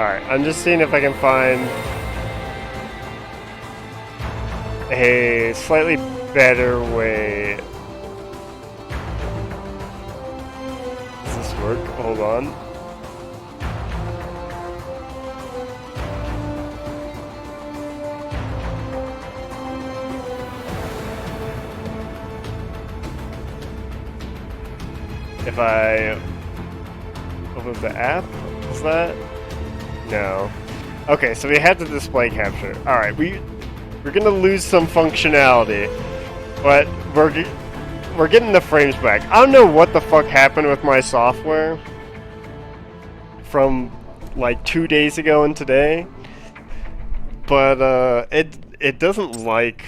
Alright, I'm just seeing if I can find a slightly better way. Does this work? Hold on. If I open the app, is that? No. Okay, so we had the display capture. Alright, we're gonna lose some functionality, but we're getting the frames back. I don't know what the fuck happened with my software from like 2 days ago and today, but it doesn't like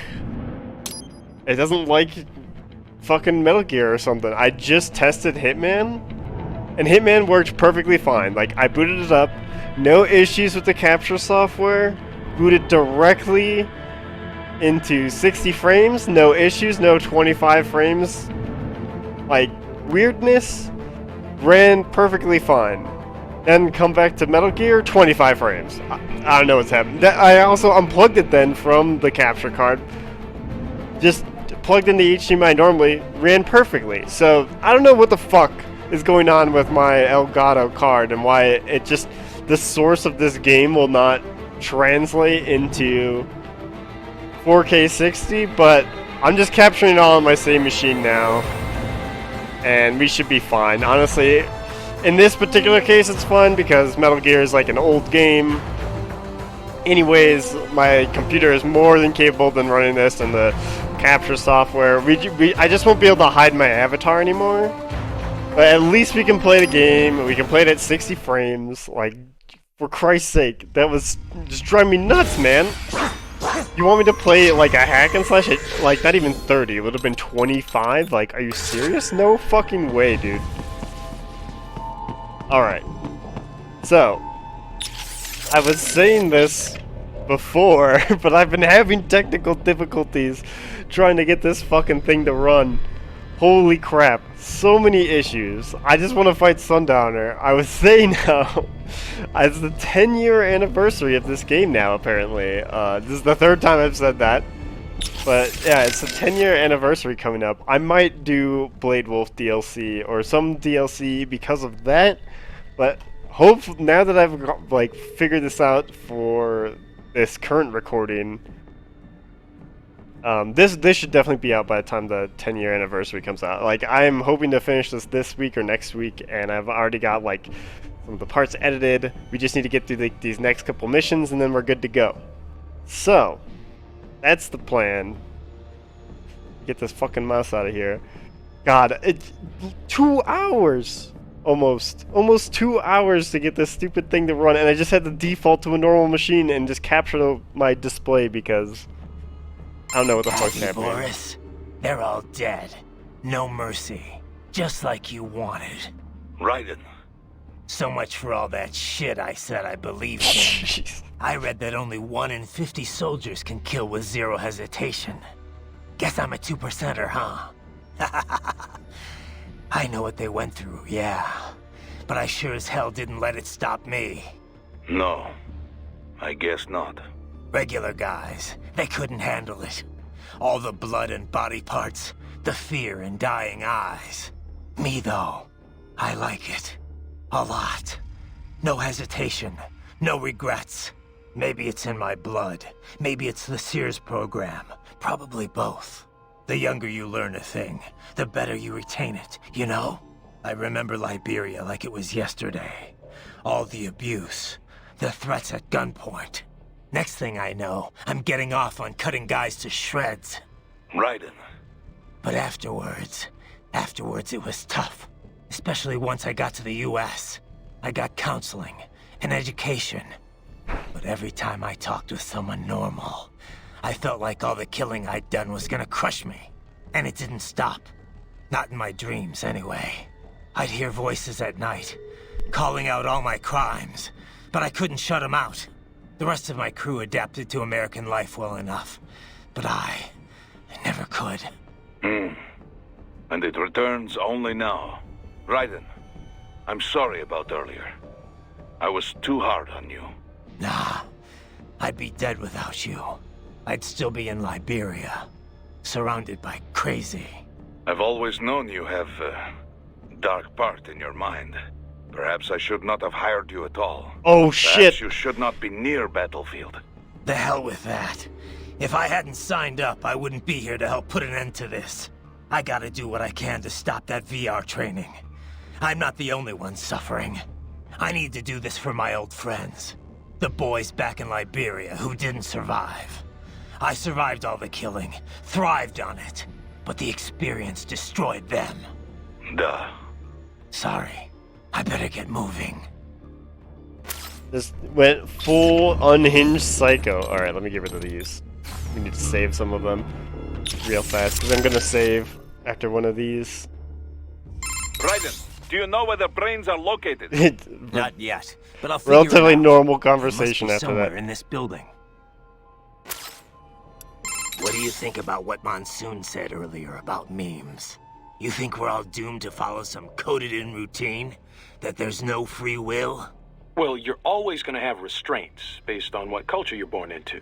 fucking Metal Gear or something. I just tested Hitman, and Hitman worked perfectly fine. Like, I booted it up, no issues with the capture software, booted directly into 60 frames, no issues, no 25 frames. Like, weirdness, ran perfectly fine. Then come back to Metal Gear, 25 frames. I don't know what's happening. I also unplugged it then from the capture card. Just plugged into HDMI normally, ran perfectly. So I don't know what the fuck is going on with my Elgato card and why it just, the source of this game will not translate into 4K 60, but I'm just capturing it all on my same machine now, and we should be fine. Honestly, in this particular case it's fun because Metal Gear is like an old game. Anyways, my computer is more than capable than running this and the capture software. I just won't be able to hide my avatar anymore. But at least we can play the game. We can play it at 60 frames. Like, for Christ's sake, that was just driving me nuts, man. You want me to play like a hack and slash? Like, not even 30. It would have been 25. Like, are you serious? No fucking way, dude. Alright. So, I was saying this before, but I've been having technical difficulties trying to get this fucking thing to run. Holy crap, so many issues. I just want to fight Sundowner. I was saying how it's the 10-year anniversary of this game now, apparently. This is the third time I've said that. But yeah, it's a 10-year anniversary coming up. I might do Blade Wolf DLC or some DLC because of that, but now that I've like figured this out for this current recording, this should definitely be out by the time the 10-year anniversary comes out. Like, I'm hoping to finish this week or next week, and I've already got like some of the parts edited. We just need to get through these next couple missions, and then we're good to go. So that's the plan. Get this fucking mouse out of here. God, it's 2 hours. Almost 2 hours to get this stupid thing to run, and I just had to default to a normal machine and just capture my display because I don't know what the fuck's happening. Boris, they're all dead. No mercy. Just like you wanted. Raiden. So much for all that shit I said I believed in. Jeez. I read that only 1 in 50 soldiers can kill with zero hesitation. Guess I'm a 2%er, huh? I know what they went through, yeah. But I sure as hell didn't let it stop me. No, I guess not. Regular guys, they couldn't handle it. All the blood and body parts, the fear and dying eyes. Me though, I like it. A lot. No hesitation, no regrets. Maybe it's in my blood. Maybe it's the Sears program. Probably both. The younger you learn a thing, the better you retain it, you know? I remember Liberia like it was yesterday. All the abuse, the threats at gunpoint. Next thing I know, I'm getting off on cutting guys to shreds. Raiden. But afterwards it was tough. Especially once I got to the US. I got counseling and education. But every time I talked with someone normal, I felt like all the killing I'd done was gonna crush me. And it didn't stop. Not in my dreams, anyway. I'd hear voices at night, calling out all my crimes, but I couldn't shut them out. The rest of my crew adapted to American life well enough, but I never could. And it returns only now. Raiden, I'm sorry about earlier. I was too hard on you. Nah, I'd be dead without you. I'd still be in Liberia, surrounded by crazy. I've always known you have a dark part in your mind. Perhaps I should not have hired you at all. Oh Perhaps shit! you should not be near Battlefield. The hell with that. If I hadn't signed up, I wouldn't be here to help put an end to this. I gotta do what I can to stop that VR training. I'm not the only one suffering. I need to do this for my old friends. The boys back in Liberia who didn't survive. I survived all the killing, thrived on it, but the experience destroyed them. Duh. Sorry. I better get moving. This went full unhinged psycho. Alright, let me get rid of these. We need to save some of them real fast, because I'm gonna save after one of these. Raiden, do you know where the brains are located? Not yet, but I'll figure it Relatively out. normal They must conversation be after somewhere that. in this building. What do you think about what Monsoon said earlier about memes? You think we're all doomed to follow some coded-in routine? That there's no free will? Well, you're always going to have restraints based on what culture you're born into.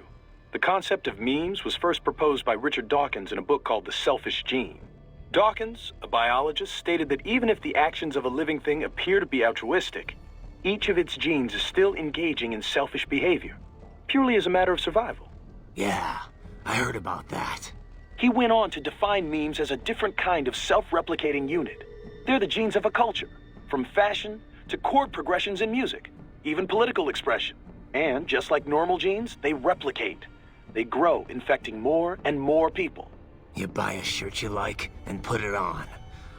The concept of memes was first proposed by Richard Dawkins in a book called The Selfish Gene. Dawkins, a biologist, stated that even if the actions of a living thing appear to be altruistic, each of its genes is still engaging in selfish behavior, purely as a matter of survival. Yeah, I heard about that. He went on to define memes as a different kind of self-replicating unit. They're the genes of a culture, from fashion to chord progressions in music, even political expression. And just like normal genes, they replicate. They grow, infecting more and more people. You buy a shirt you like and put it on.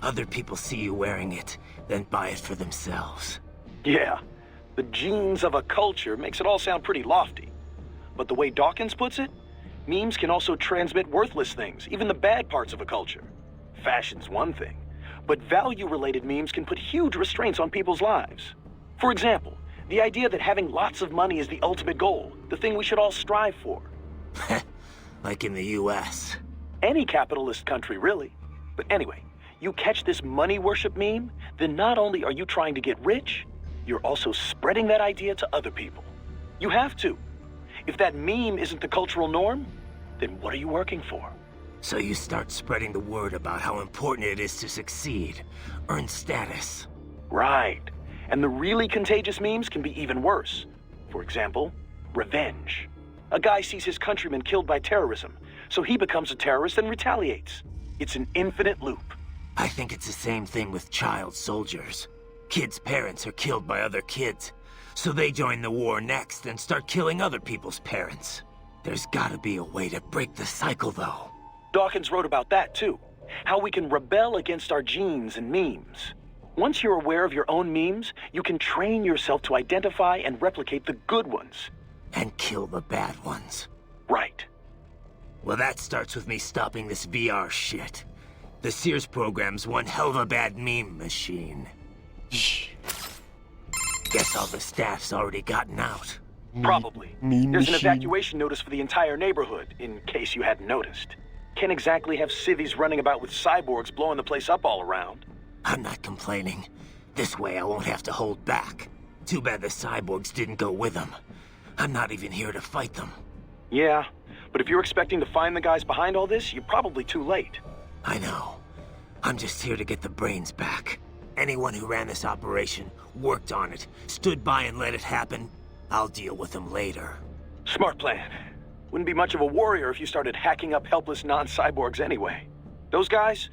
Other people see you wearing it, then buy it for themselves. Yeah, the genes of a culture makes it all sound pretty lofty. But the way Dawkins puts it, memes can also transmit worthless things, even the bad parts of a culture. Fashion's one thing, but value-related memes can put huge restraints on people's lives. For example, the idea that having lots of money is the ultimate goal, the thing we should all strive for. Like in the US. Any capitalist country, really. But anyway, you catch this money worship meme, then not only are you trying to get rich, you're also spreading that idea to other people. You have to. If that meme isn't the cultural norm, then what are you working for? So you start spreading the word about how important it is to succeed, earn status. Right. And the really contagious memes can be even worse. For example, revenge. A guy sees his countrymen killed by terrorism, so he becomes a terrorist and retaliates. It's an infinite loop. I think it's the same thing with child soldiers. Kids' parents are killed by other kids, so they join the war next and start killing other people's parents. There's gotta be a way to break the cycle, though. Dawkins wrote about that too. How we can rebel against our genes and memes. Once you're aware of your own memes, you can train yourself to identify and replicate the good ones. And kill the bad ones. Right. Well, that starts with me stopping this VR shit. The Sears program's one hell of a bad meme machine. Guess all the staff's already gotten out. Probably. Meme There's an machine. evacuation notice for the entire neighborhood, in case you hadn't noticed. Can't exactly have civvies running about with cyborgs blowing the place up all around. I'm not complaining. This way I won't have to hold back. Too bad the cyborgs didn't go with them. I'm not even here to fight them. Yeah, but if you're expecting to find the guys behind all this, you're probably too late. I know. I'm just here to get the brains back. Anyone who ran this operation, worked on it, stood by and let it happen, I'll deal with them later. Smart plan. Wouldn't be much of a warrior if you started hacking up helpless non-cyborgs anyway. Those guys,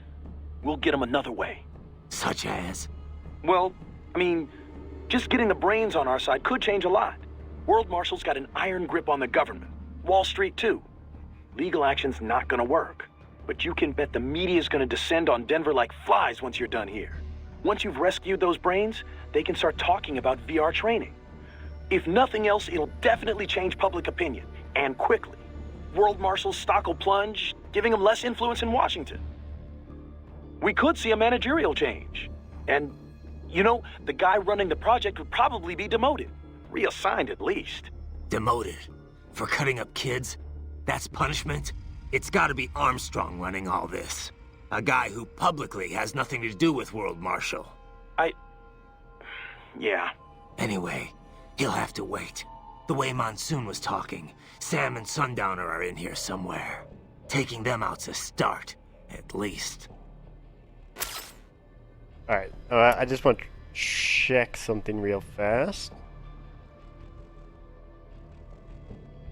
we'll get them another way. Such as? Well, I mean, just getting the brains on our side could change a lot. World Marshal's got an iron grip on the government. Wall Street, too. Legal action's not gonna work. But you can bet the media's gonna descend on Denver like flies once you're done here. Once you've rescued those brains, they can start talking about VR training. If nothing else, it'll definitely change public opinion, and quickly. World Marshal's stock will plunge, giving them less influence in Washington. We could see a managerial change. And, you know, the guy running the project would probably be demoted. Reassigned at least. Demoted? For cutting up kids? That's punishment? It's gotta be Armstrong running all this. A guy who publicly has nothing to do with World Marshal. Yeah. Anyway, He'll have to wait. The way Monsoon was talking, Sam and Sundowner are in here somewhere. Taking them out's a start, at least. Alright, I just want to check something real fast.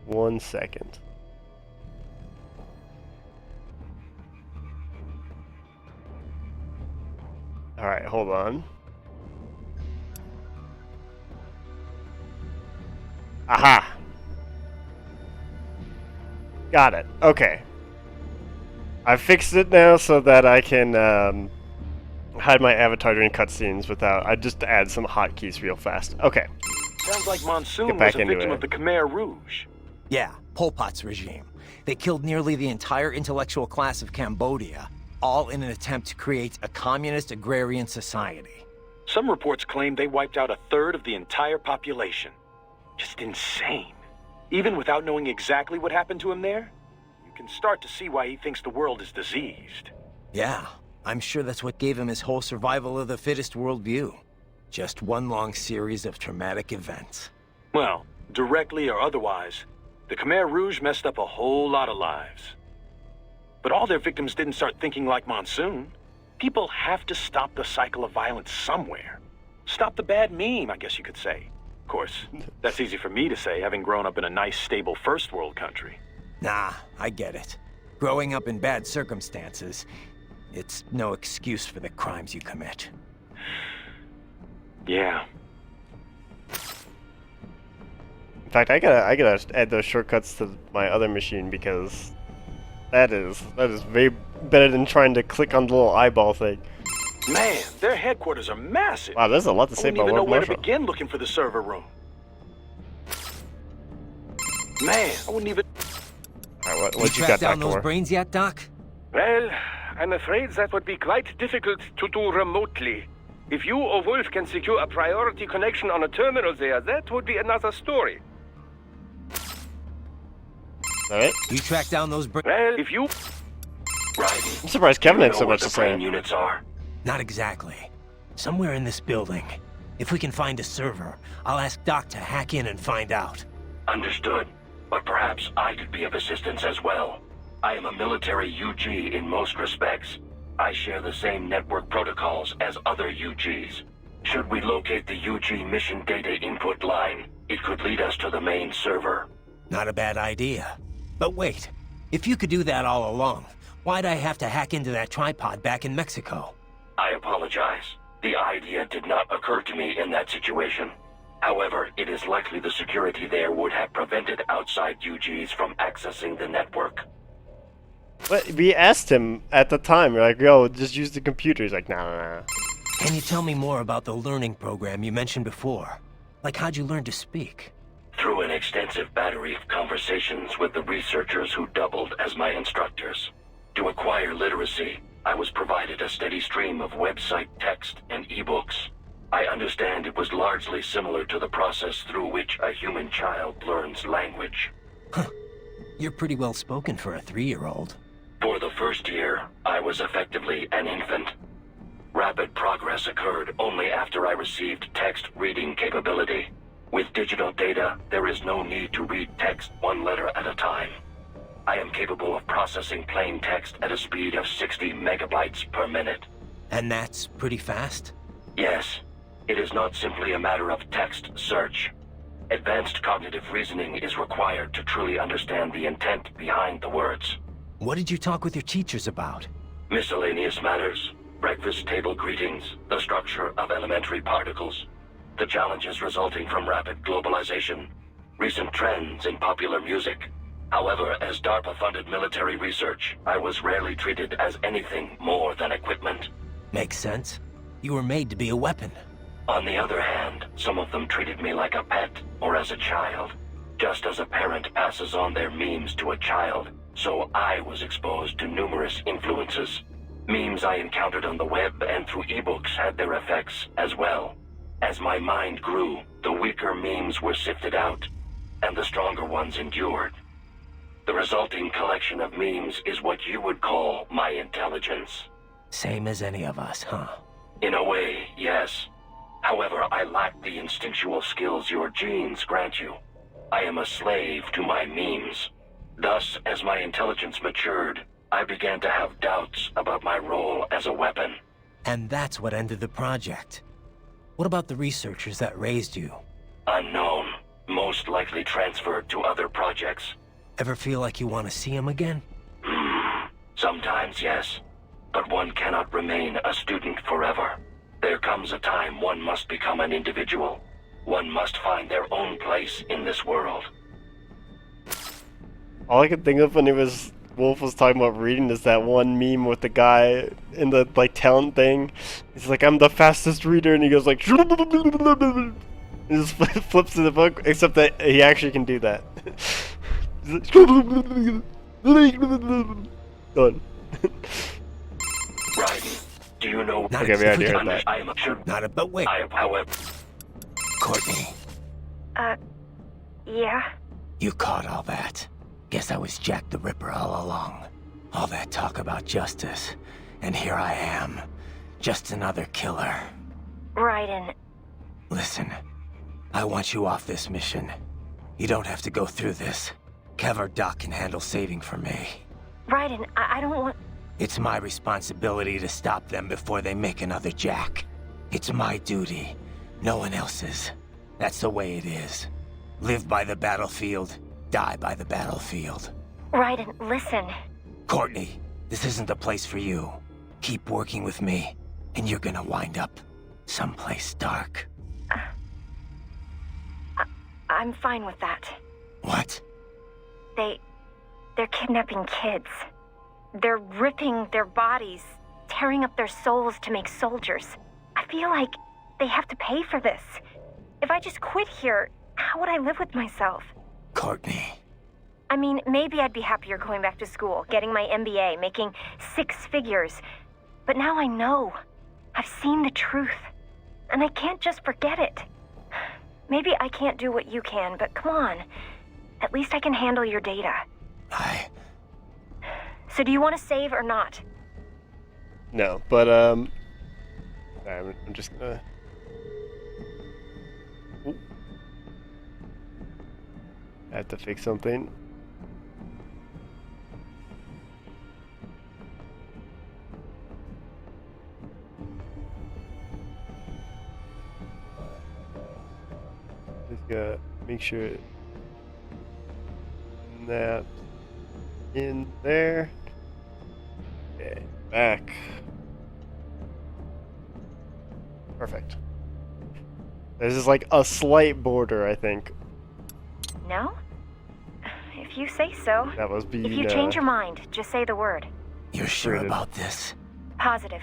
1 second. Alright, hold on. Aha! Got it. Okay. I fixed it now so that I can hide my avatar during cutscenes without... I just add some hotkeys real fast. Okay. Sounds like Monsoon Get back was a into victim it. of the Khmer Rouge. Yeah, Pol Pot's regime. They killed nearly the entire intellectual class of Cambodia, all in an attempt to create a communist agrarian society. Some reports claim they wiped out a third of the entire population. Just insane. Even without knowing exactly what happened to him there, you can start to see why he thinks the world is diseased. Yeah, I'm sure that's what gave him his whole survival of the fittest worldview. Just one long series of traumatic events. Well, directly or otherwise, the Khmer Rouge messed up a whole lot of lives. But all their victims didn't start thinking like Monsoon. People have to stop the cycle of violence somewhere. Stop the bad meme, I guess you could say. Of course, that's easy for me to say, having grown up in a nice, stable first world country. Nah, I get it. Growing up in bad circumstances, it's no excuse for the crimes you commit. Yeah. In fact, I gotta add those shortcuts to my other machine because that is way better than trying to click on the little eyeball thing. Man, their headquarters are massive. Wow, there's a lot to I say wouldn't about even know World where to Marshal. begin looking for the server room. Man, I wouldn't even... Alright, You what you got, tracked down Dr. those Moore? brains yet, Doc? Well, I'm afraid that would be quite difficult to do remotely. If you or Wolf can secure a priority connection on a terminal there, that would be another story. Alright. You tracked down those brains? Well, if you... Right. I'm surprised Kevin had You so know much what to the brain say. units are? Not exactly. Somewhere in this building. If we can find a server, I'll ask Doc to hack in and find out. Understood. But perhaps I could be of assistance as well. I am a military UG in most respects. I share the same network protocols as other UGs. Should we locate the UG mission data input line, it could lead us to the main server. Not a bad idea. But wait, if you could do that all along, why'd I have to hack into that tripod back in Mexico? I apologize. The idea did not occur to me in that situation. However, it is likely the security there would have prevented outside UGs from accessing the network. But we asked him at the time, we're like, yo, just use the computer. He's like, nah. Can you tell me more about the learning program you mentioned before? Like how'd you learn to speak? Through an extensive battery of conversations with the researchers who doubled as my instructors. To acquire literacy, I was provided a steady stream of website text and ebooks. I understand it was largely similar to the process through which a human child learns language. You're pretty well spoken for a 3-year-old. For the first year, I was effectively an infant. Rapid progress occurred only after I received text reading capability. With digital data, there is no need to read text one letter at a time. I am capable of processing plain text at a speed of 60 megabytes per minute. And that's pretty fast? Yes, it is not simply a matter of text search. Advanced cognitive reasoning is required to truly understand the intent behind the words. What did you talk with your teachers about? Miscellaneous matters, breakfast table greetings, the structure of elementary particles, the challenges resulting from rapid globalization, recent trends in popular music. However, as DARPA-funded military research, I was rarely treated as anything more than equipment. Makes sense. You were made to be a weapon. On the other hand, some of them treated me like a pet or as a child. Just as a parent passes on their memes to a child, so I was exposed to numerous influences. Memes I encountered on the web and through ebooks had their effects as well. As my mind grew, the weaker memes were sifted out, and the stronger ones endured. The resulting collection of memes is what you would call my intelligence. Same as any of us, huh? In a way, yes. However, I lack the instinctual skills your genes grant you. I am a slave to my memes. Thus, as my intelligence matured, I began to have doubts about my role as a weapon. And that's what ended the project. What about the researchers that raised you? Unknown. Most likely transferred to other projects. Ever feel like you want to see them again? Sometimes, yes. But one cannot remain a student forever. There comes a time one must become an individual. One must find their own place in this world. All I could think of when Wolf was talking about reading is that one meme with the guy in the like talent thing. He's like, I'm the fastest reader, and he goes like, and just flips to the book, except that he actually can do that. Done. Right. Do you know? Not Okay, we already heard that. I am sure. Not a, but wait. I am, however. Courtney, Yeah? you caught all that. Guess I was Jack the Ripper all along. All that talk about justice. And here I am. Just another killer. Raiden, Listen, I want you off this mission. You don't have to go through this. Kev or Doc can handle saving for me. Raiden, I don't want... It's my responsibility to stop them before they make another Jack. It's my duty, no one else's. That's the way it is. Live by the battlefield, die by the battlefield. Raiden, listen. Courtney, this isn't the place for you. Keep working with me, and you're gonna wind up someplace dark. I'm fine with that. What? They're kidnapping kids. They're ripping their bodies, tearing up their souls to make soldiers. I feel like they have to pay for this. If I just quit here, how would I live with myself? Courtney. I mean, maybe I'd be happier going back to school, getting my MBA, making 6 figures. But now I know. I've seen the truth. And I can't just forget it. Maybe I can't do what you can, but come on. At least I can handle your data. So do you want to save or not? No, but I'm just gonna. Ooh. I have to fix something. Just gotta make sure that in there. Okay, back. Perfect. This is like a slight border, I think. No? If you say so. That was being. If you change your mind, just say the word. You're sure Fruited. about this? Positive.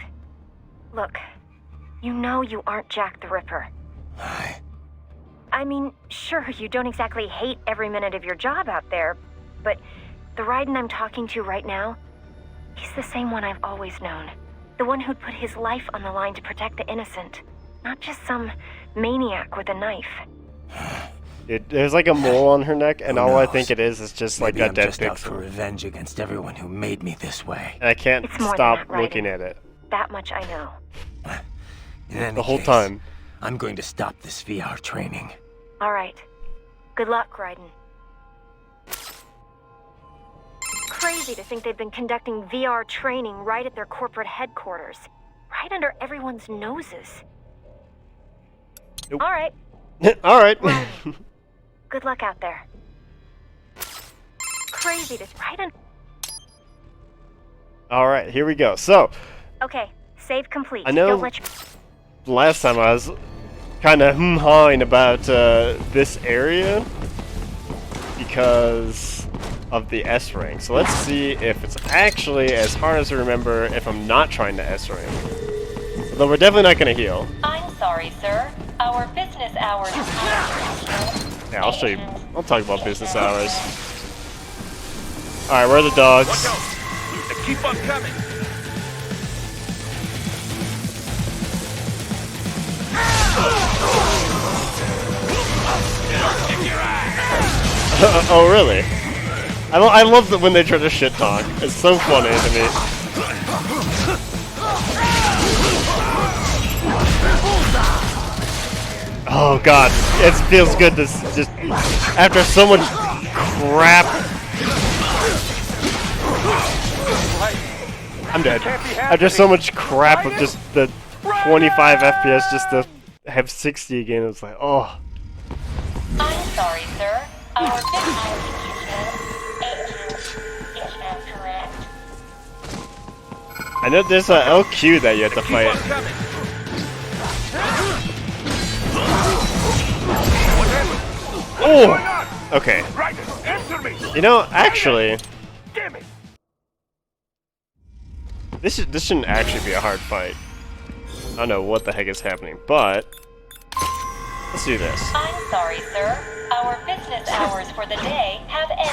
Look, you know you aren't Jack the Ripper. I mean, sure, you don't exactly hate every minute of your job out there, but the Raiden I'm talking to right now, he's the same one I've always known. The one who'd put his life on the line to protect the innocent. Not just some maniac with a knife. There's like a mole on her neck, and Who all I knows? think it is just like Maybe a I'm dead just out for pixel. revenge against everyone who made me this way. And I can't It's more than stop that, Raiden. looking at it That much I know. In any the whole case, time. I'm going to stop this VR training. All right. Good luck, Raiden. Crazy to think they've been conducting VR training right at their corporate headquarters. Right under everyone's noses. Nope. All right. All right. Raiden. Good luck out there. Crazy to... Right on... All right, here we go. So, Okay, save complete. I know- Don't let you... last time I was kind of hawing about this area because of the S rank. So let's see if it's actually as hard as I remember if I'm not trying to S rank. Although we're definitely not going to heal. I'm sorry, sir. Our business hours are... Yeah, I'll show you. I'll talk about business hours. Alright, where are the dogs? Watch out! They keep on coming! Oh, really? I love that when they try to shit talk. It's so funny to me. Oh god, it feels good to just after so much crap. I'm dead. After so much crap of just the 25 FPS just to have 60 again, it was like, oh. I'm sorry, sir. Our business is not correct. I know there's a LQ that you have to fight. Oh! Okay. You know, actually, this shouldn't actually be a hard fight. I don't know what the heck is happening, but let's do this. I'm sorry, sir. Our business hours for the day have ended.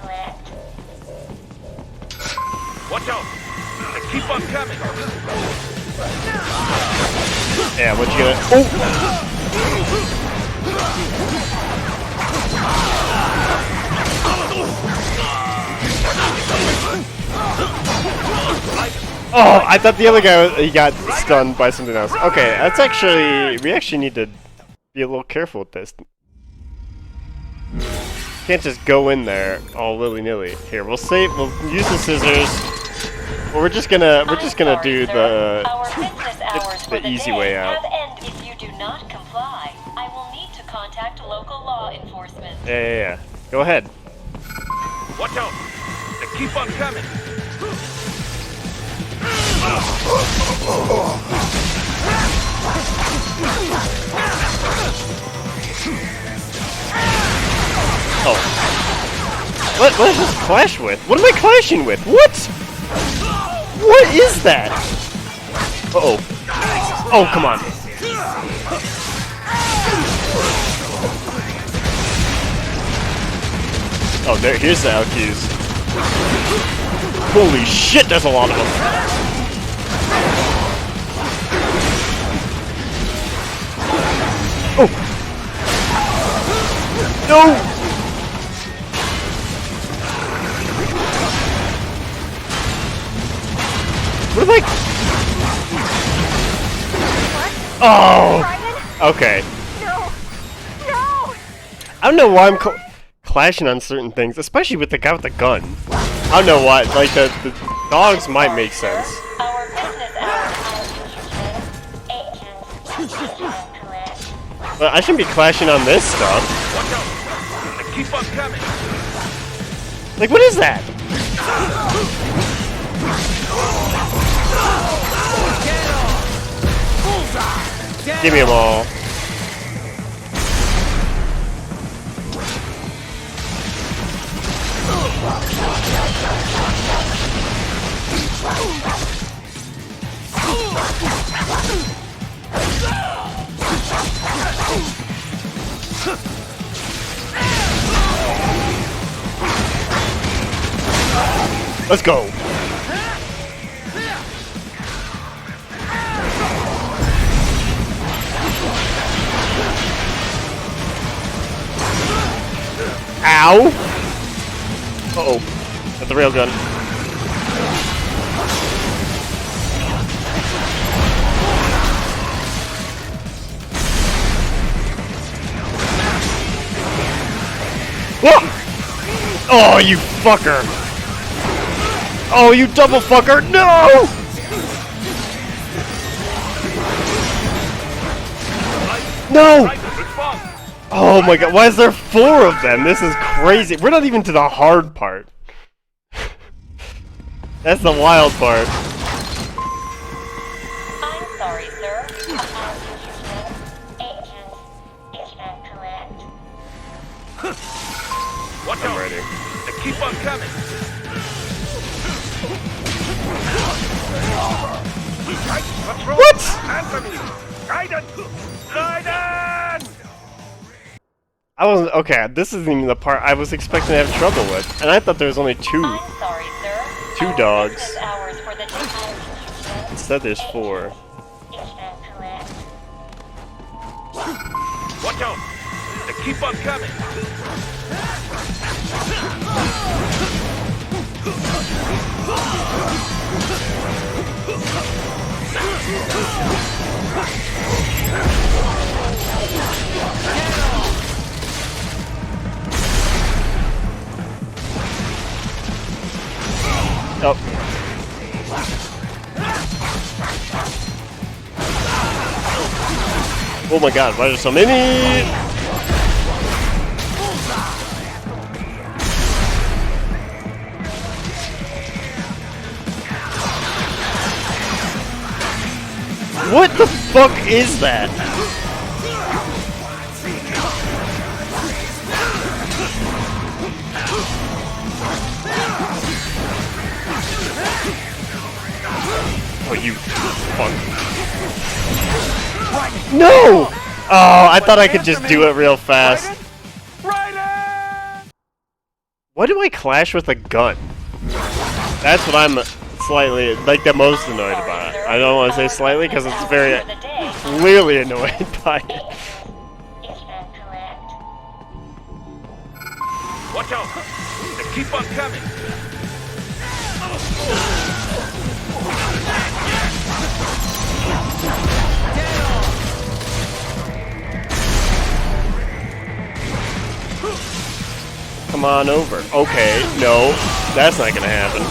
Correct. Watch out! They keep on coming! Yeah, what you gonna... Oh, I thought the other guy, he got stunned by something else. Okay, that's actually... We actually need to be a little careful with this. Can't just go in there all willy-nilly. Here, we'll save... We'll use the scissors. Well, we're just gonna do the easy way out. If you do not comply, I will need to contact local law enforcement. Yeah. Go ahead. Watch out! They keep on coming! Oh. What is this clash with? What am I clashing with? What? What is that? Uh-oh. Oh, come on. Oh, here's the LQs. Holy shit, there's a lot of them. Oh! No! What am I... Oh! Okay. No! I don't know why I'm clashing on certain things, especially with the guy with the gun. I don't know why, like the dogs might make sense. Our business hours But I shouldn't be clashing on this stuff. Watch out! They keep on coming! Like, what is that? Give me them all. Let's go. Ow! Uh-oh. That's the railgun. Whoa! Oh, you fucker! Oh, you double fucker! No! No! Oh my god, why is there 4 of them? This is crazy. We're not even to the hard part. That's the wild part. I'm sorry, sir. It's not correct. Watch I'm out! ready. They keep on coming! What's wrong? What? Answer me! Guidance! Guidance! I wasn't okay. This isn't even the part I was expecting to have trouble with, and I thought there was only 2. I'm sorry, sir. 2 Our dogs. business hours for the day. Instead, there's 4. It's not correct. Watch out! They keep on coming! Oh. Oh my god, why are there so many? What the fuck is that? Oh, you fuck. No! Oh, I thought I could just do it real fast. Why do I clash with a gun? That's what I'm slightly, like, the most annoyed about it. I don't want to say slightly because it's very clearly annoyed by it. Watch out! They keep on coming! Come on over. Okay, no, that's not gonna happen.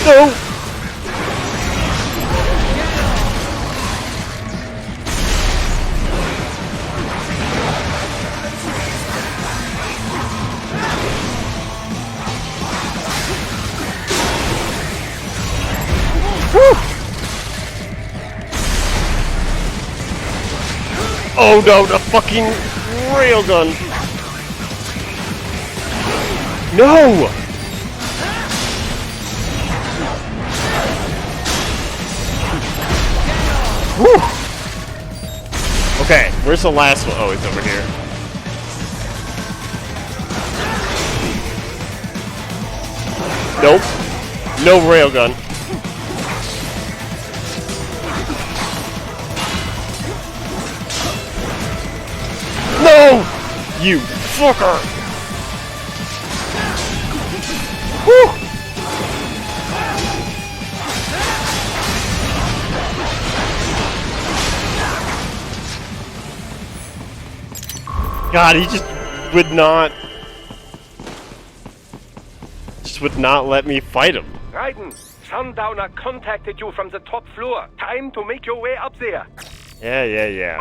No! Oh no, the fucking railgun! No! Whew. Okay, where's the last one? Oh, it's over here. Nope. No railgun. No! You fucker! Whew. God, he just would not let me fight him. Raiden, Sundowner contacted you from the top floor. Time to make your way up there. Yeah.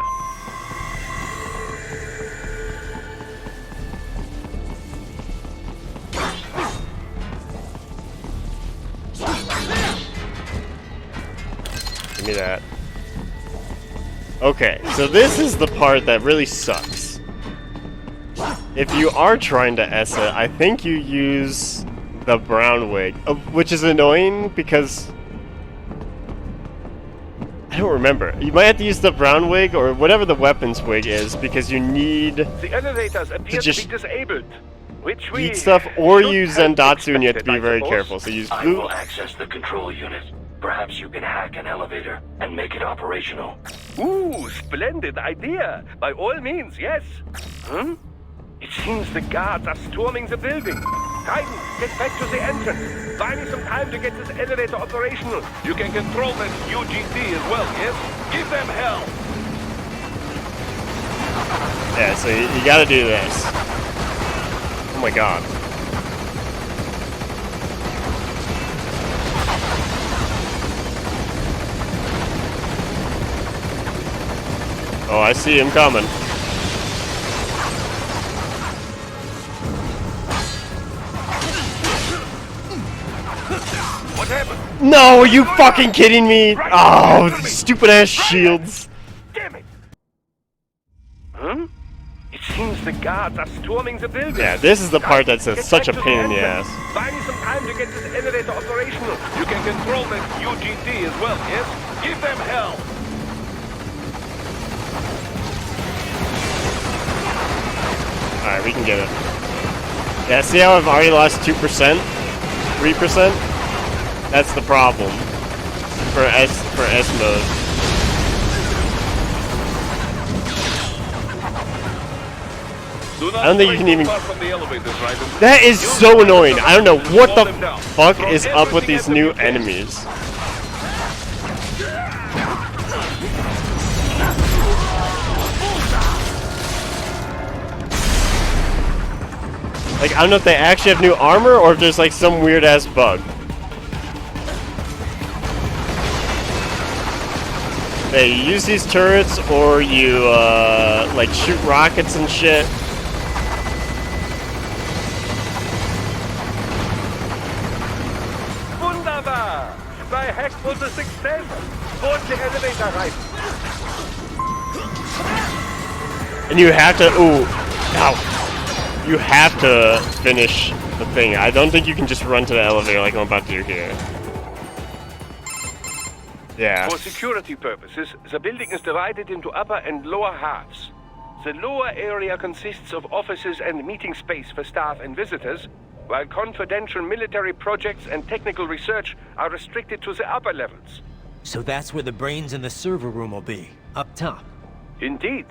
Give me that. Okay, so this is the part that really sucks. If you are trying to S it, I think you use the brown wig, which is annoying because I don't remember. You might have to use the brown wig or whatever the weapons wig is because you need The elevators appear to be disabled, which we eat stuff or should use have Zendatsu and you have to expected, be I very suppose. careful. So use I blue. will access the control unit. Perhaps you can hack an elevator and make it operational. Ooh, splendid idea. By all means, yes. It seems the guards are storming the building. Raiden, get back to the entrance. Buy me some time to get this elevator operational. You can control that UGT as well, yes? Give them hell. Yeah, so you gotta do this. Oh my god. Oh, I see him coming. What happened? No, are you fucking kidding me? Oh, stupid ass shields. Damn it. It seems the guards are storming the building. Yeah, this is the part that's Get such a back to pain in the entrance. ass. Buy me some time to get this elevator operational. You can control that UGT as well, yes? Give them hell. Alright, we can get it. Yeah, see how I've already lost 2%? 3%? That's the problem. For S mode. Do not I don't think you stray can even... too far from the elevators, Raiden. That is so annoying. I don't know what the fuck is up with these new enemies. Like, I don't know if they actually have new armor or if there's like some weird ass bug. Hey, you use these turrets or you like shoot rockets and shit. Wunderbar! My hack was a success! Board the elevator right. And you have to, ooh, ow. You have to finish the thing. I don't think you can just run to the elevator like I'm about to do here. Yeah. For security purposes, the building is divided into upper and lower halves. The lower area consists of offices and meeting space for staff and visitors, while confidential military projects and technical research are restricted to the upper levels. So that's where the brains in the server room will be, up top. Indeed.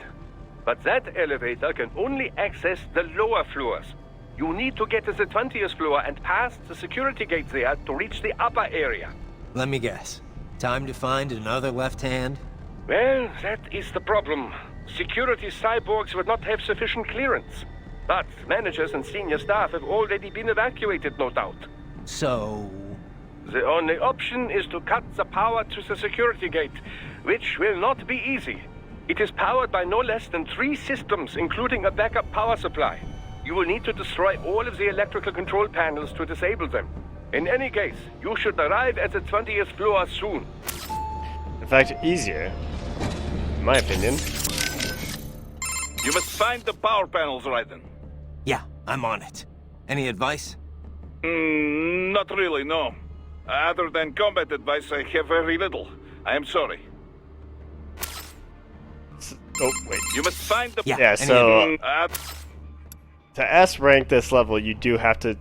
But that elevator can only access the lower floors. You need to get to the 20th floor and past the security gate there to reach the upper area. Let me guess. Time to find another left hand? Well, that is the problem. Security cyborgs would not have sufficient clearance. But managers and senior staff have already been evacuated, no doubt. So... The only option is to cut the power to the security gate, which will not be easy. It is powered by no less than 3 systems, including a backup power supply. You will need to destroy all of the electrical control panels to disable them. In any case, you should arrive at the 20th floor soon. In fact, easier. In my opinion. You must find the power panels, Raiden. yeah, I'm on it. Any advice? Not really, no. Other than combat advice, I have very little. I am sorry. Oh, wait. You must find the... Yeah, Yeah, any so Uh, to S rank this level, you have to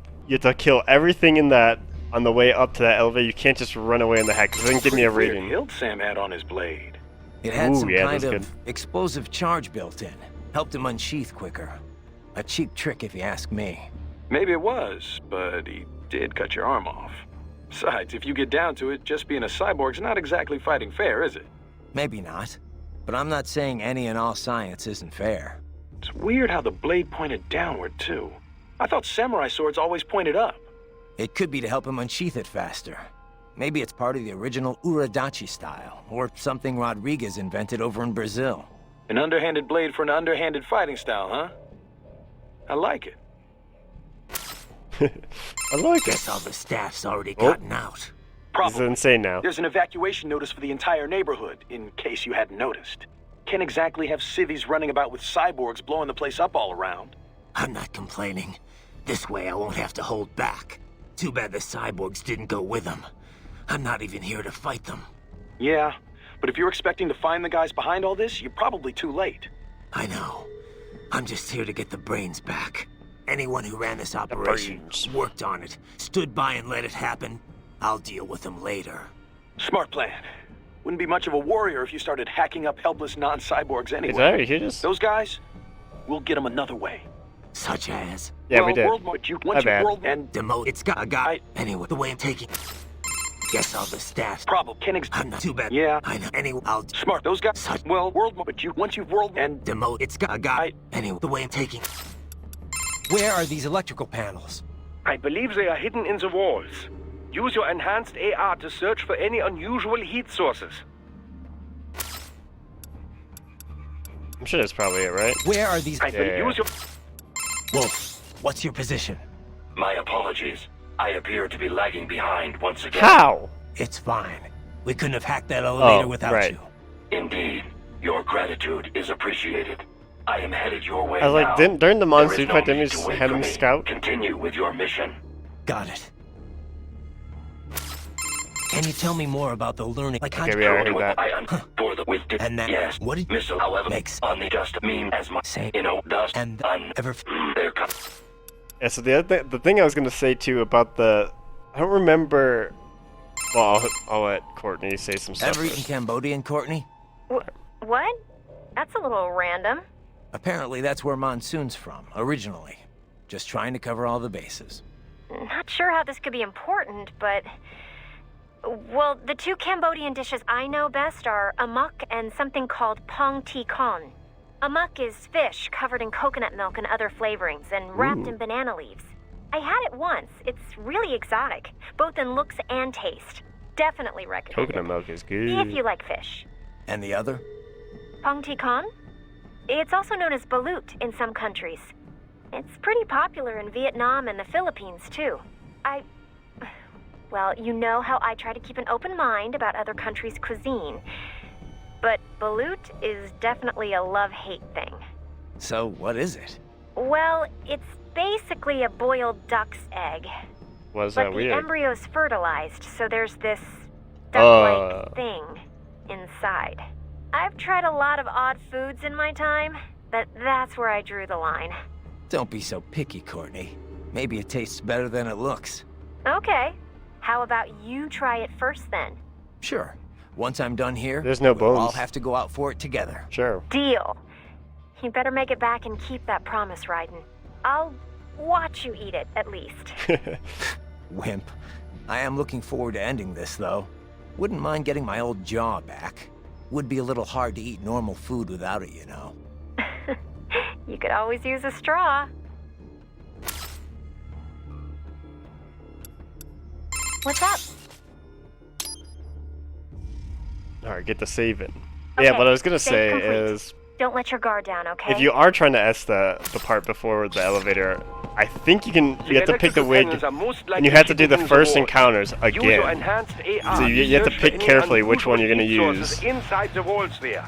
kill everything in that on the way up to that elevator. You can't just run away in the hack, because it doesn't give me a Pretty weird rating. hilt Sam had on his blade. It had Ooh, some yeah, kind that's of good. explosive charge built in. Helped him unsheath quicker. A cheap trick if you ask me. Maybe it was, but he did cut your arm off. Besides, if you get down to it, just being a cyborg's not exactly fighting fair, is it? Maybe not. But I'm not saying any and all science isn't fair. It's weird how the blade pointed downward, too. I thought samurai swords always pointed up. It could be to help him unsheath it faster. Maybe it's part of the original Uradachi style, or something Rodriguez invented over in Brazil. An underhanded blade for an underhanded fighting style, huh? I like it. I like it. Guess all the staff's already Oh. gotten out. This is Probably. insane now. There's an evacuation notice for the entire neighborhood, in case you hadn't noticed. Can't exactly have civvies running about with cyborgs blowing the place up all around. I'm not complaining. This way I won't have to hold back. Too bad the cyborgs didn't go with them. I'm not even here to fight them. Yeah, but if you're expecting to find the guys behind all this, you're probably too late. I know. I'm just here to get the brains back. Anyone who ran this operation, brains. worked on it, stood by and let it happen, I'll deal with them later. Smart plan. Wouldn't be much of a warrior if you started hacking up helpless non-cyborgs Did I anyway. already hear this? Those guys, we'll get them another way. Such as? Yeah, well, we did. But you, My once you bad. world and Demote. It's got a guy. I- Anyway, the way I'm taking. Guess all the staff. problem can I'm not too bad. Yeah. I know. Anyway, I'll Smart. Those guys. Such- Well, but you once you've world and demote. It's got a guy. Anyway, the way I'm taking. Where are these electrical panels? I believe they are hidden in the walls. Use your enhanced AR to search for any unusual heat sources. I'm sure that's probably it, right? Where are these? I will use your... Wolf, what's your position? My apologies. I appear to be lagging behind once again. How? It's fine. We couldn't have hacked that elevator Oh, without right. you. Indeed. Your gratitude is appreciated. I am headed your way I was like, now. didn't during the There is monsoon no fight, didn't need we to wait have for him me. scout? Continue with your mission. Got it. Can you tell me more about the learning? Like how Okay, we already heard that. I am for the with And that- yes. what did- missile, however, Makes- on the just mean as my Say- dust and ever there comes. Yeah, so the thing I was gonna say too about the, I don't remember. Well, I'll let Courtney say some stuff. ever eaten first. Cambodian, Courtney? What? That's a little random. Apparently that's where Monsoon's from, originally. Just trying to cover all the bases. Not sure how this could be important, but... Well, the two Cambodian dishes I know best are amok and something called pong ti con. Amok is fish covered in coconut milk and other flavorings and wrapped in banana leaves. I had it once. It's really exotic, both in looks and taste. Definitely recommend Coconut it. milk is good. If you like fish. And the other? Pong ti con? It's also known as balut in some countries. It's pretty popular in Vietnam and the Philippines, too. Well, you know how I try to keep an open mind about other countries' cuisine. But balut is definitely a love-hate thing. So, what is it? Well, it's basically a boiled duck's egg. Was But that the weird? embryo's fertilized, so there's this duck-like thing inside. I've tried a lot of odd foods in my time, but that's where I drew the line. Don't be so picky, Courtney. Maybe it tastes better than it looks. Okay. How about you try it first, then? Sure. Once I'm done here, There's no we'll all bones. have to go out for it together. Sure. Deal. You better make it back and keep that promise, Raiden. I'll watch you eat it, at least. Wimp. I am looking forward to ending this, though. Wouldn't mind getting my old jaw back. Would be a little hard to eat normal food without it, you know. You could always use a straw. What's up? Alright, get the saving. Okay, Yeah, what I was gonna save say complete. is, Don't let your guard down, okay? if you are trying to S the part before the elevator, I think you have to pick the wig, and you have to do the first encounters again. So you have to pick carefully which one you're gonna use. Inside the walls there.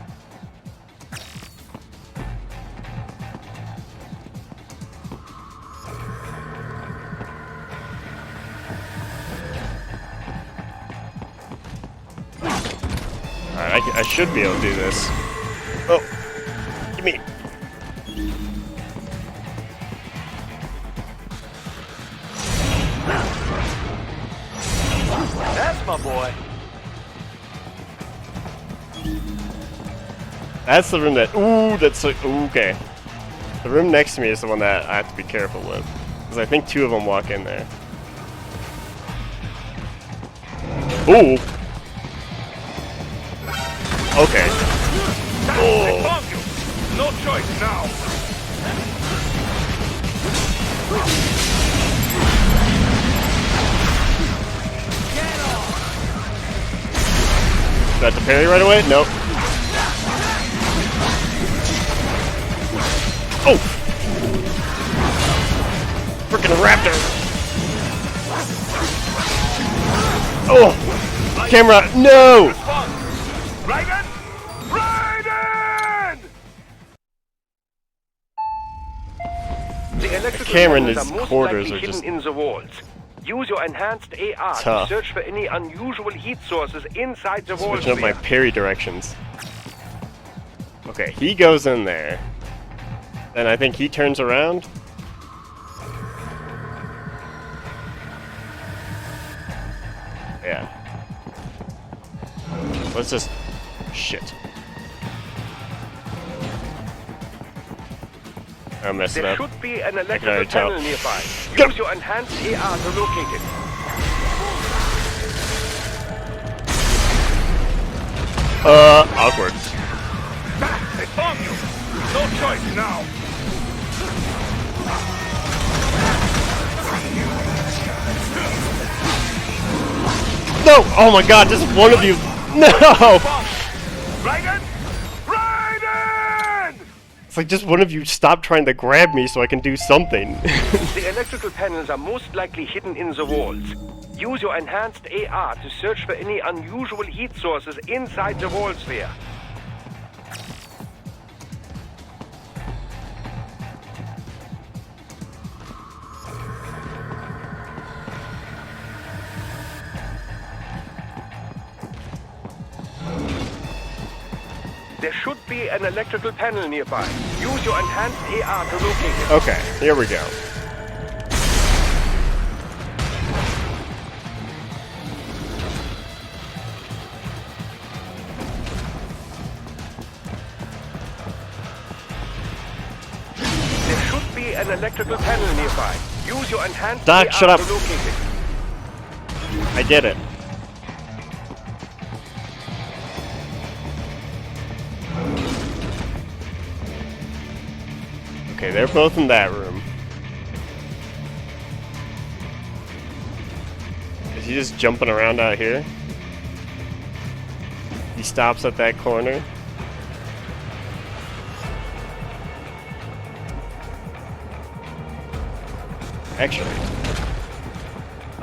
Alright, I should be able to do this. Oh, give me. That's my boy. That's the room that. Ooh, that's like. Ooh, okay. The room next to me is the one that I have to be careful with, because I think two of them walk in there. Ooh. Okay. Oh. No choice now. Do I have to parry right away? Nope. Oh! Freaking raptor! Oh! Camera, no! Raiden! Raiden! The electrical camera in panels his are most quarters likely are just hidden in the walls. Use your enhanced AR tough. to search for any unusual heat sources inside the walls. Switching up my there. parry directions. Okay, he goes in there. Then I think he turns around. Yeah. Let's just... Shit. I messed it There up. should be an already electrical tell. panel nearby. Go. Use your enhanced AR to locate it. Awkward. They found you. No choice now. No! Oh my god, just one of you. No! Raiden! Raiden! It's like just one of you stop trying to grab me so I can do something. The electrical panels are most likely hidden in the walls. Use your enhanced AR to search for any unusual heat sources inside the walls there. There should be an electrical panel nearby. Use your enhanced AR to locate it. Okay, here we go. electrical panel nearby. Use your enhanced Doc, AR shut up. to locate it. I get it. Okay, they're both in that room. Is he just jumping around out here? He stops at that corner. Actually.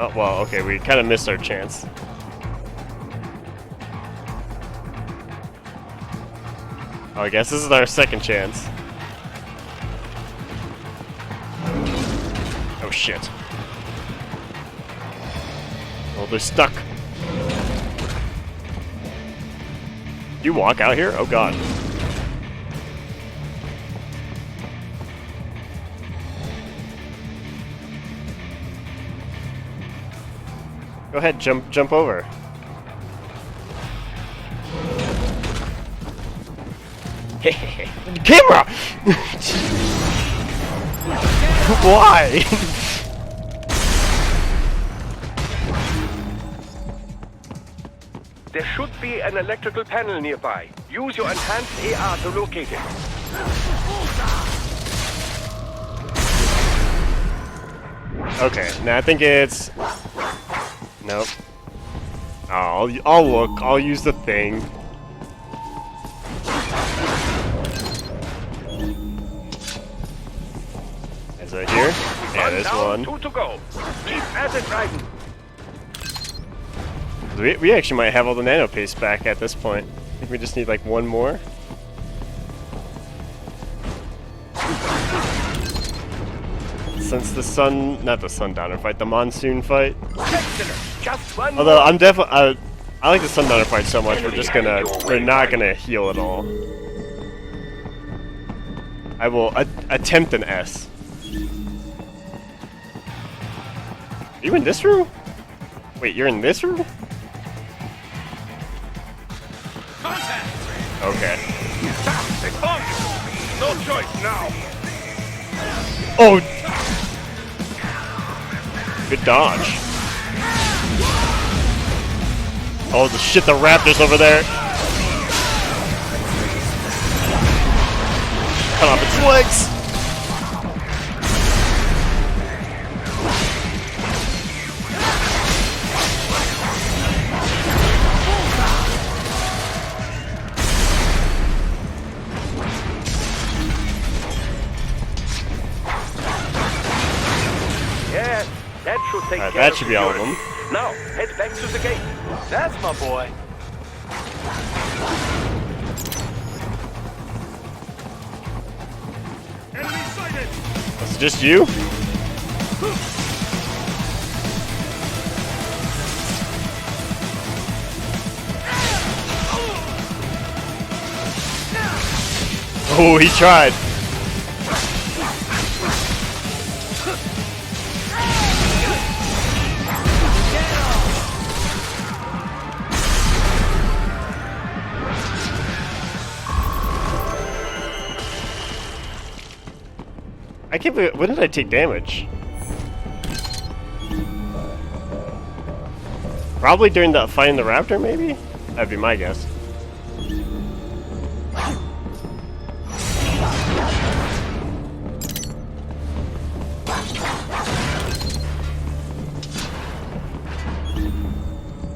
Oh, well, okay, we kind of missed our chance. Oh, I guess this is our second chance. Oh, shit. Oh, they're stuck. You walk out here? Oh, God. Go ahead, jump over. Camera! Why? There should be an electrical panel nearby. Use your enhanced AR to locate it. Okay, now I think it's... Nope. Oh, I'll look. I'll use the thing. Is it here? Yeah, there's one. 2 to go. Keep at it, Raiden. We actually might have all the nano paste back at this point. I think we just need like one more. Since the sun, not the sundowner fight, the monsoon fight. Excellent. Just one Although more. I'm definitely, I like the sundowner fight so much. We're not gonna heal at all. I will attempt an S. Are you in this room? Wait, you're in this room? Okay. They found you. No choice now. Oh! Good dodge. Oh, the shit, the raptor's over there. Cut off its legs. Yeah, that should take Alright, care that of should be all of security. them. Now, head back to the gate. That's my boy. Enemy sighted. It's just you? Oh, he tried. I can't believe, when did I take damage? Probably during the fighting the raptor, maybe? That'd be my guess.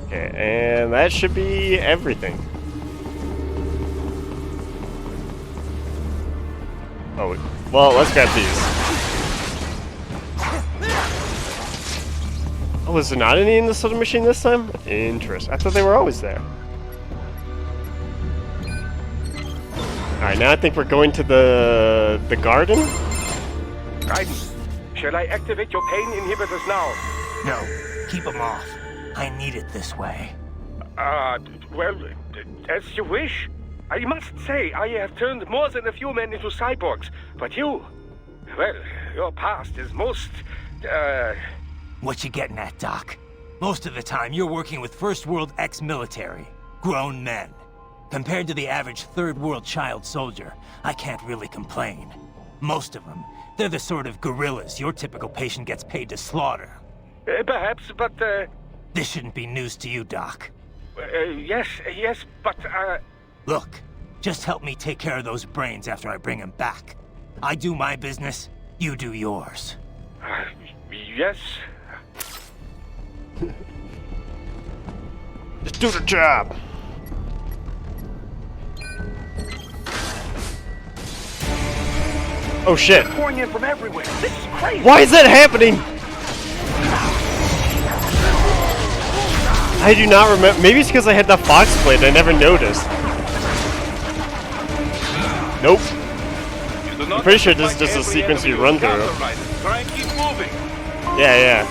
Okay, and that should be everything. Oh, well, let's grab these. Oh, was there not any in the soda machine this time? Interesting. I thought they were always there. Alright, now I think we're going to the garden? Raiden, shall I activate your pain inhibitors now? No, keep them off. I need it this way. Well, as you wish. I must say, I have turned more than a few men into cyborgs, but you... Well, your past is most, What you getting at, Doc? Most of the time, you're working with First World ex-military. Grown men. Compared to the average Third World child soldier, I can't really complain. Most of them They're the sort of gorillas your typical patient gets paid to slaughter. Perhaps, but, This shouldn't be news to you, Doc. yes, but, Look, just help me take care of those brains after I bring them back. I do my business, you do yours. yes. Just do the job. Oh shit. Pouring in from everywhere. This is crazy. Why is that happening? I do not remember. Maybe it's because I had the Fox plate. I never noticed. Nope. I'm pretty sure this is just a sequence you run through. Try and keep moving. Yeah.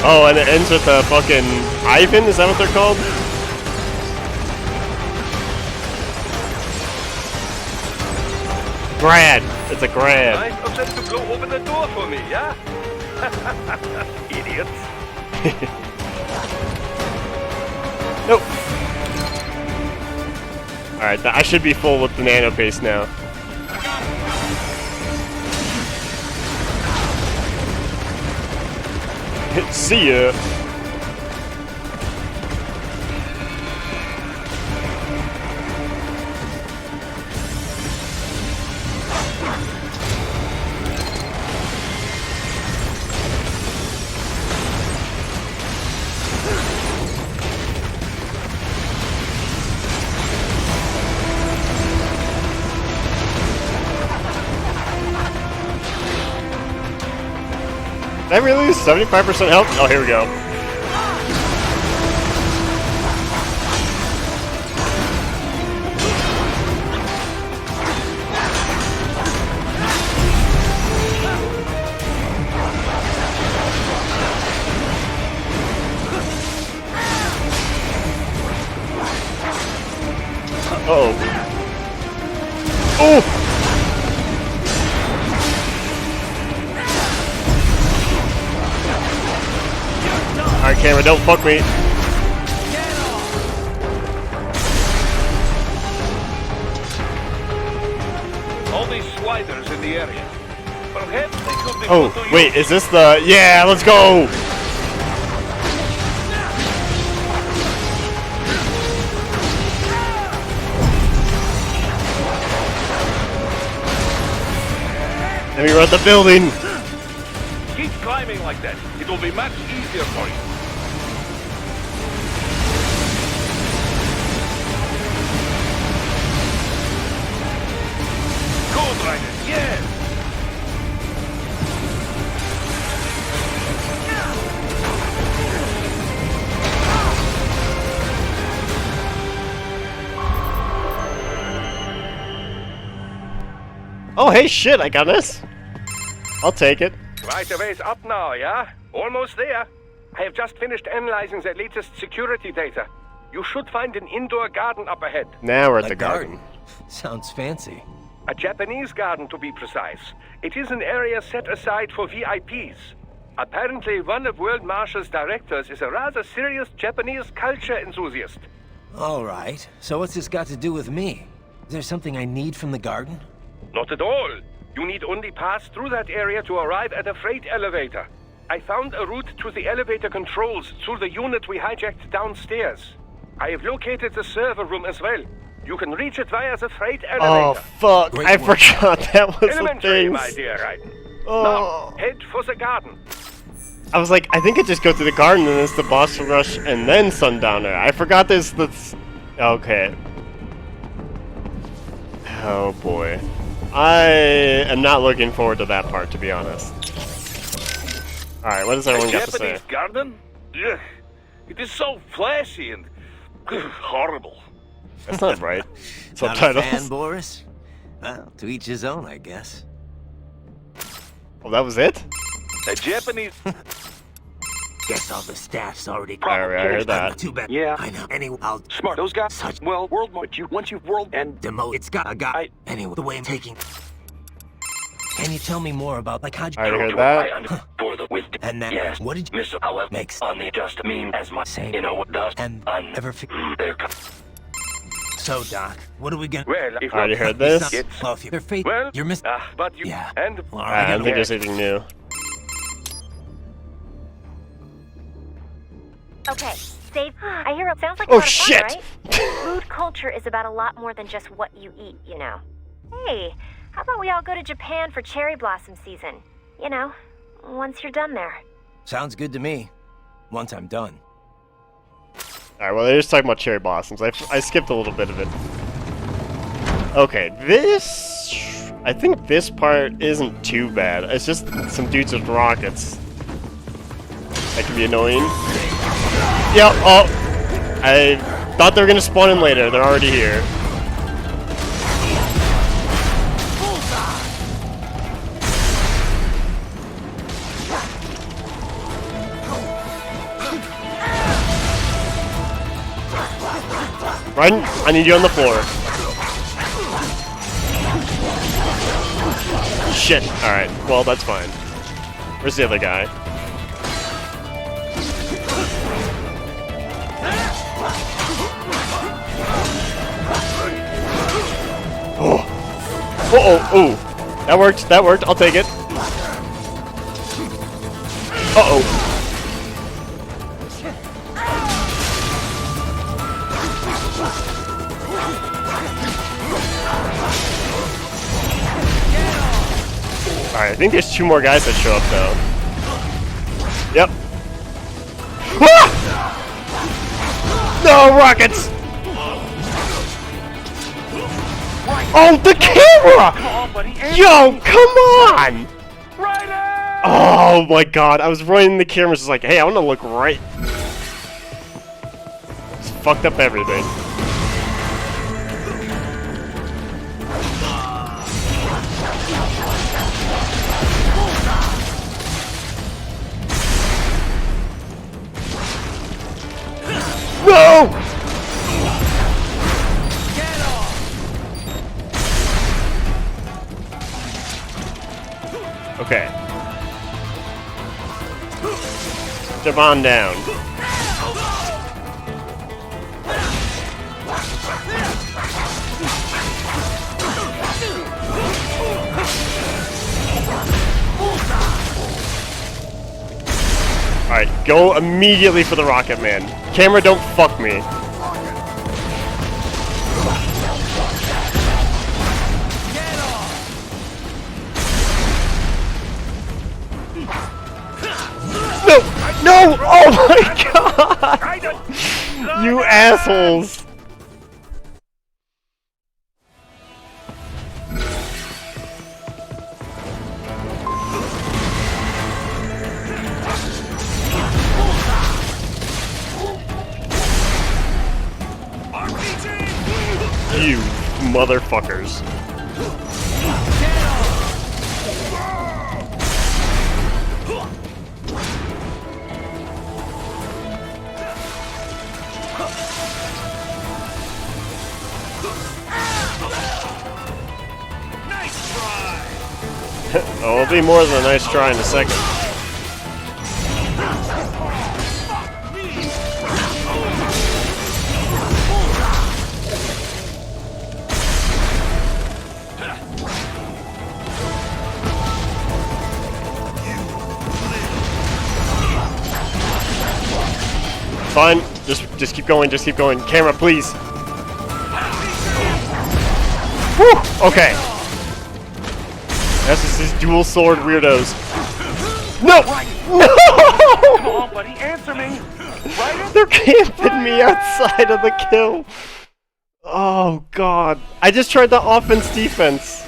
Oh, and it ends with a fucking Ivan? Is that what they're called? Grad. It's a grad. Nice of them to blow open the door for me, yeah? Idiots. Nope. Alright, I should be full with the nano paste now. See ya. Did I really lose 75% health? Oh, here we go. Uh-oh. Oh! Alright, camera, don't fuck me. All these sliders in the area. Perhaps they could be Oh, put to wait, use. is this the... Yeah, let's go! Let me run the building! Keep climbing like that. It will be much easier for you. Good, Ryder. Yes. Oh, hey, shit, I got this. I'll take it. Right away's up now, yeah? Almost there. I have just finished analyzing the latest security data. You should find an indoor garden up ahead. Now we're at A the garden. Sounds fancy. A Japanese garden, to be precise. It is an area set aside for VIPs. Apparently, one of World Marshal's directors is a rather serious Japanese culture enthusiast. All right, so what's this got to do with me? Is there something I need from the garden? Not at all. You need only pass through that area to arrive at a freight elevator. I found a route to the elevator controls through the unit we hijacked downstairs. I have located the server room as well. You can reach it via the freight Oh, elevator. fuck. Great I work. forgot that was a Elementary, thing. my dear Raiden. Oh. Now, head for the garden. I was like, I think I just go through the garden and it's the boss rush and then Sundowner. I forgot this. That's okay. Oh boy, I am not looking forward to that part, to be honest. All right, what does everyone got to say? Japanese garden? Ugh. It is so flashy and horrible. That's not right. Not a Subtitles. fan, Boris? Well, to each his own, I guess. Oh, that was it? A Japanese. Guess all the staff's already. Alright, I heard that. Too bad. Yeah. I know. Anyway, I'll Smart. Those guys. Such- Well, but once you've world and demote. It's got a guy. Anyway, the way I'm taking. Can you tell me more about like how? I already heard I that. understand for the wisdom. And then Yes. what did you Miss, however, makes on the just mean as my Same. you know what does and un ever? there comes So, Doc, what are we gonna... Well, if Already not, heard this? it's... Well, if you're fate, Well, you're missing... but you... Yeah. And... Well, I don't think yes. there's anything new. Okay, save. I hear it sounds like a Oh, lot of fun, shit! right? Food culture is about a lot more than just what you eat, you know. Hey, how about we all go to Japan for cherry blossom season? You know, once you're done there. Sounds good to me. Once I'm done. Alright, well, they're just talking about cherry blossoms. I skipped a little bit of it. Okay, this... I think this part isn't too bad. It's just some dudes with rockets. That can be annoying. Yeah, oh! I thought they were gonna spawn in later. They're already here. Run! I need you on the floor. Shit. Alright, well, that's fine. Where's the other guy? Oh! Uh-oh! Oh! That worked, that worked. I'll take it. Uh-oh! Alright, I think there's 2 more guys that show up, though. Yep. Ah! No, rockets! Oh, the camera! Yo, come on! Oh my god, I was running the camera, just like, hey, I want to look right. Just fucked up everything. No! Okay. Jump on down. Alright, go immediately for the Rocket Man. Camera, don't fuck me. No! No! Oh my god! You assholes! You motherfuckers. Oh, it'll be more than a nice try in a second. Fine, just keep going, just keep going. Camera, please. Whew, okay. That's just these dual sword weirdos. No! No! Come on, buddy, answer me. They're camping me outside of the kill. Oh god. I just tried the offense defense.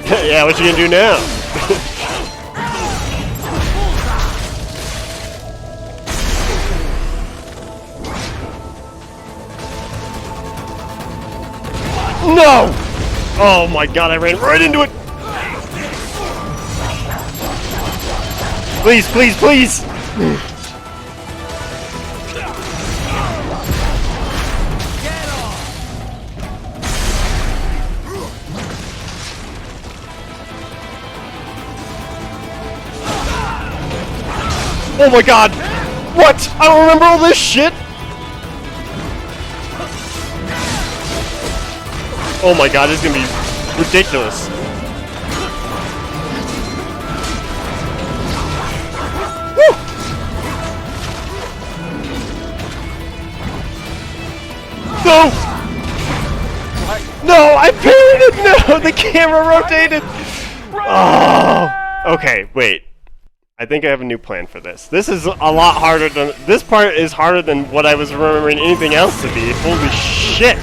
Yeah, what you gonna do now? No! Oh my god, I ran right into it! Please, please, please! Oh my god! What? I don't remember all this shit! Oh my god, this is gonna be ridiculous. Woo! No! No, I parried it! No, the camera rotated! Oh! Okay, wait. I think I have a new plan for this. This is a lot harder than... This part is harder than what I was remembering anything else to be. Holy shit!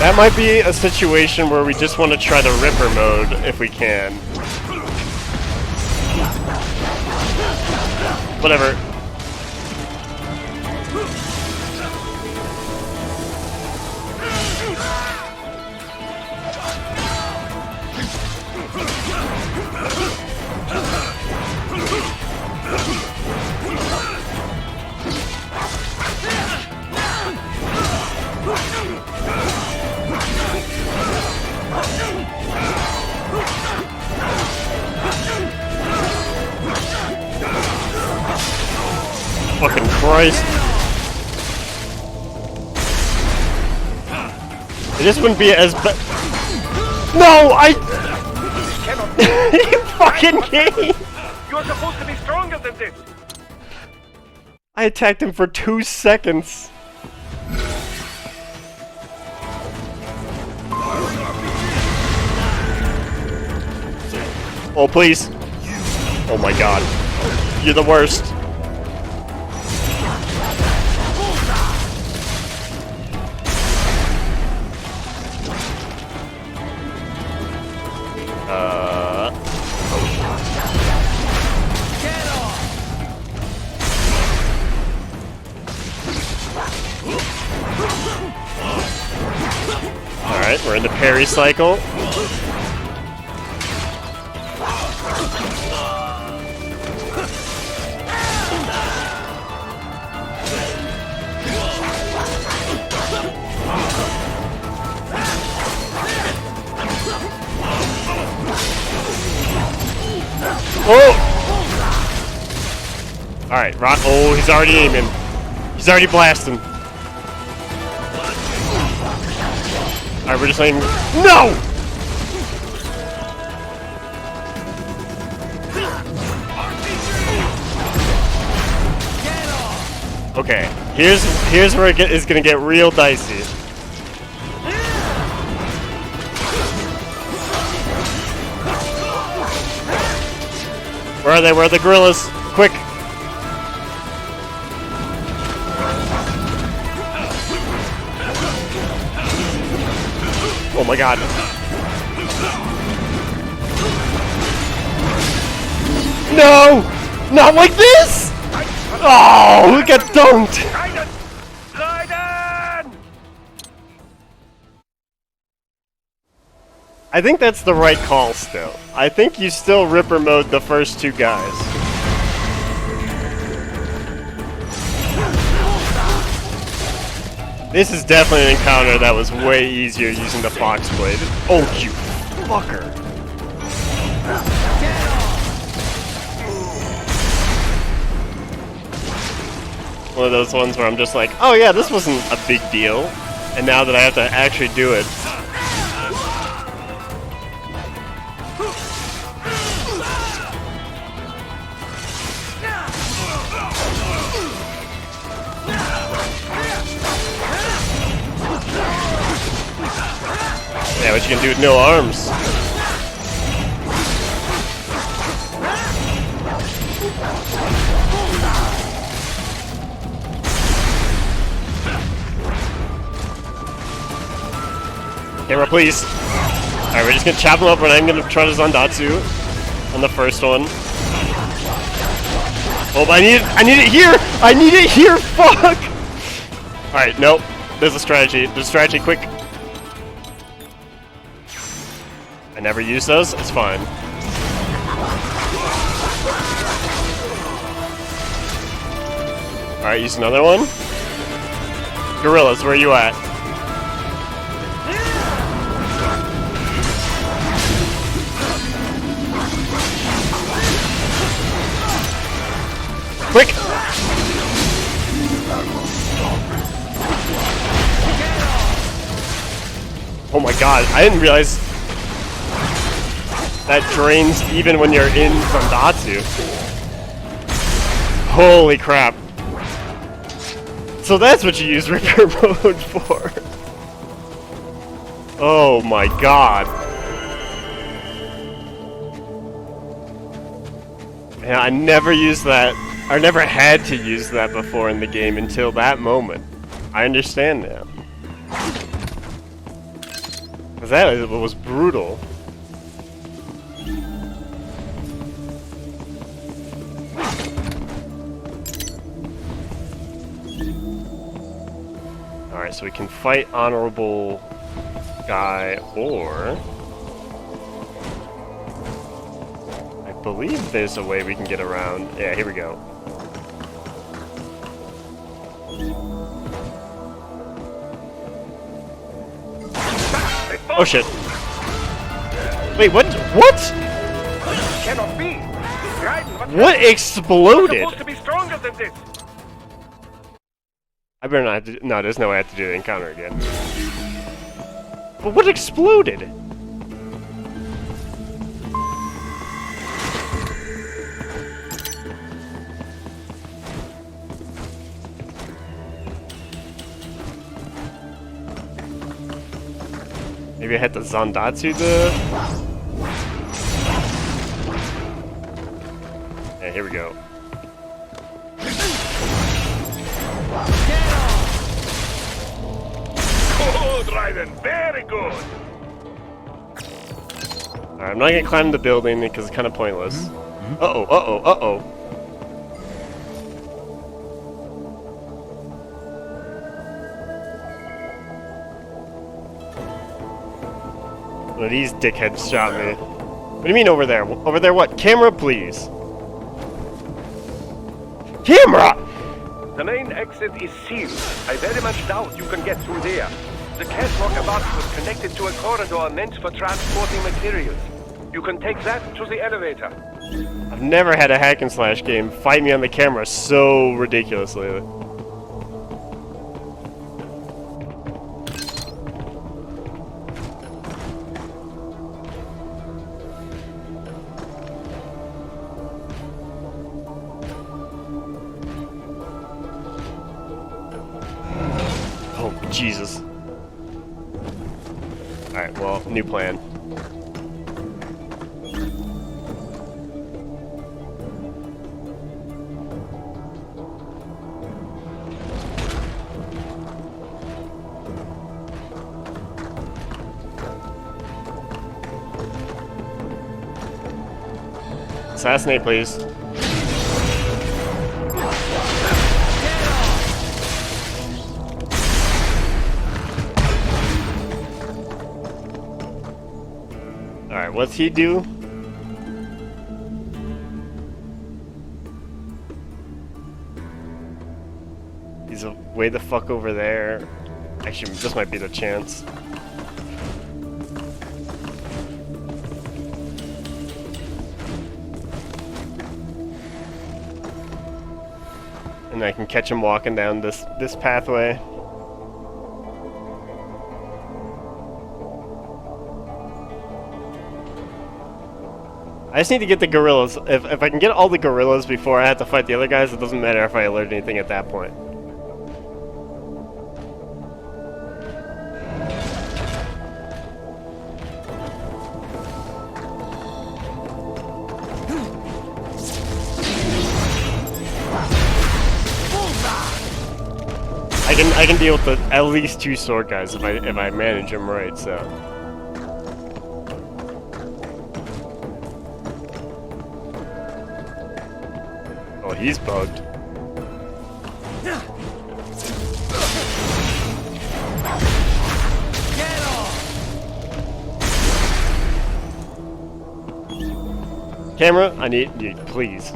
That might be a situation where we just want to try the Ripper mode, if we can. Whatever. Fucking Christ. This wouldn't be as bad. No, you fucking game! You're supposed to be stronger than this! I attacked him for 2 seconds. Oh, please. Oh my god. You're the worst. Alright, we're in the parry cycle. Oh! Alright, Rock. Oh, he's already aiming. He's already blasting. Alright, we're just aiming. No! Okay, here's where it is gonna get real dicey. Where are they? Where are the gorillas? Quick! Oh my god. No! Not like this! Oh, we got dunked! I think that's the right call still. I think you still Ripper mode the first two guys. This is definitely an encounter that was way easier using the Fox Blade. Oh, you fucker. One of those ones where I'm just like, oh yeah, this wasn't a big deal. And now that I have to actually do it. Yeah, what you can do with no arms. Camera, please. Alright, we're just gonna chop him up and I'm gonna try to Zandatsu on the first one. Oh, I need it here! I need it here! Fuck! Alright, nope. there's a strategy. There's a strategy, quick. I never use those, it's fine. Alright, use another one. Gorillas, where are you at? Quick! Oh my god, I didn't realize that drains even when you're in Zandatsu. Holy crap. So that's what you use Ripper Mode for. Oh my god. Yeah, I never used that. I never had to use that before in the game until that moment. I understand now. 'Cause that was brutal. Alright, so we can fight honorable guy, or I believe there's a way we can get around. Yeah, here we go. Oh shit. Wait, what? What? Cannot be. Raiden, What exploded? supposed to be stronger than this. I better not have to. No, there's no way I have to do the encounter again. But what exploded? Maybe I had to Zandatsu the... Yeah, here we go. Good, Raiden. Very good. Alright, I'm not gonna climb the building because it's kind of pointless. Uh-oh, uh-oh, uh-oh. One of these dickheads shot me. What do you mean over there? Over there what? Camera, please. Camera! The main exit is sealed. I very much doubt you can get through there. The catwalk above was connected to a corridor meant for transporting materials. You can take that to the elevator. I've never had a hack and slash game fight me on the camera so ridiculously. Oh, Jesus. Alright, well, new plan. Assassinate, please. Alright, what's he do? He's way the fuck over there. Actually, this might be the chance. And I can catch him walking down this pathway. I just need to get the gorillas. If I can get all the gorillas before I have to fight the other guys, it doesn't matter if I alert anything at that point. I can deal with at least 2 sword guys if I manage them right. So. Oh, he's bugged. Camera, I need you, please.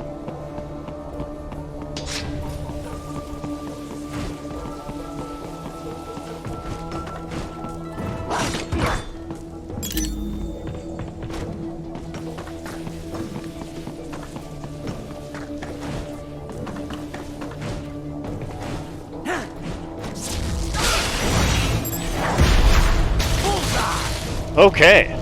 Okay.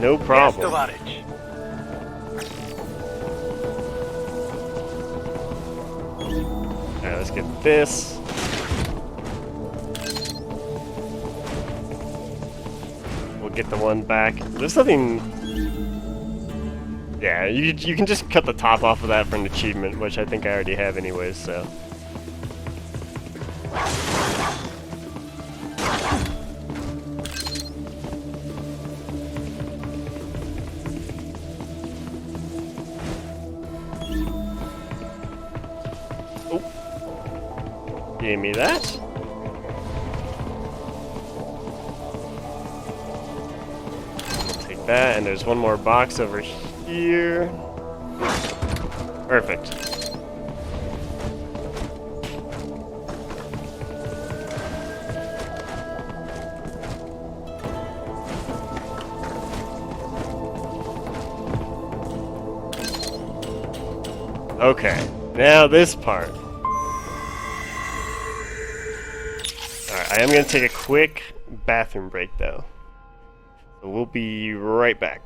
No problem. Alright, let's get this. We'll get the one back. There's nothing... Yeah, you can just cut the top off of that for an achievement, which I think I already have anyways, so... Gave me that. Take that, and there's one more box over here. Perfect. Okay, now this part. I am going to take a quick bathroom break, though. So we'll be right back.